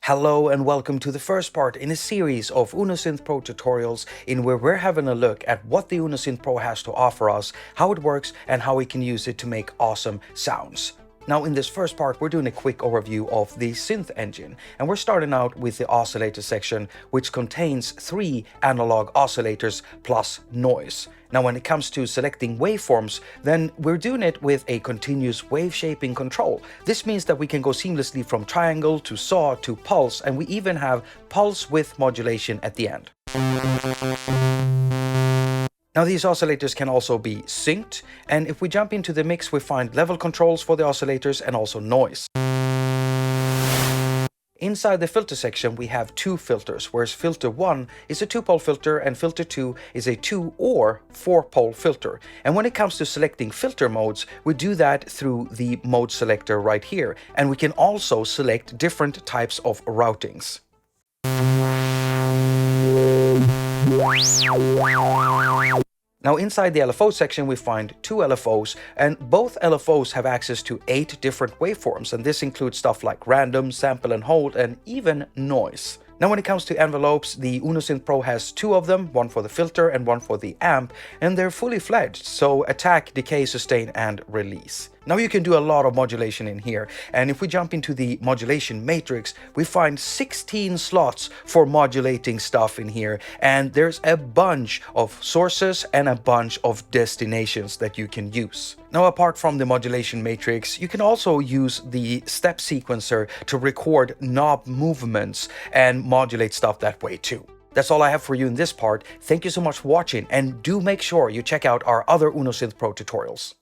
Hello and welcome to the first part in a series of UNO Synth Pro tutorials in where we're having a look at what the UNO Synth Pro has to offer us, how it works, and how we can use it to make awesome sounds. Now in this first part we're doing a quick overview of the synth engine, and we're starting out with the oscillator section, which contains 3 analog oscillators plus noise. Now when it comes to selecting waveforms, then we're doing it with a continuous wave shaping control. This means that we can go seamlessly from triangle to saw to pulse, and we even have pulse width modulation at the end. Now these oscillators can also be synced, and if we jump into the mix we find level controls for the oscillators and also noise. Inside the filter section we have 2 filters, whereas filter 1 is a 2-pole filter and filter 2 is a 2 or 4-pole filter. And when it comes to selecting filter modes, we do that through the mode selector right here, and we can also select different types of routings. Now inside the LFO section we find 2 LFOs, and both LFOs have access to 8 different waveforms, and this includes stuff like random, sample and hold, and even noise. Now when it comes to envelopes, the UNO Synth Pro has 2 of them, one for the filter and one for the amp, and they're fully fledged, so attack, decay, sustain and release. Now you can do a lot of modulation in here, and if we jump into the modulation matrix, we find 16 slots for modulating stuff in here, and there's a bunch of sources and a bunch of destinations that you can use. Now apart from the modulation matrix, you can also use the step sequencer to record knob movements and modulate stuff that way too. That's all I have for you in this part. Thank you so much for watching, and do make sure you check out our other UNO Synth Pro tutorials.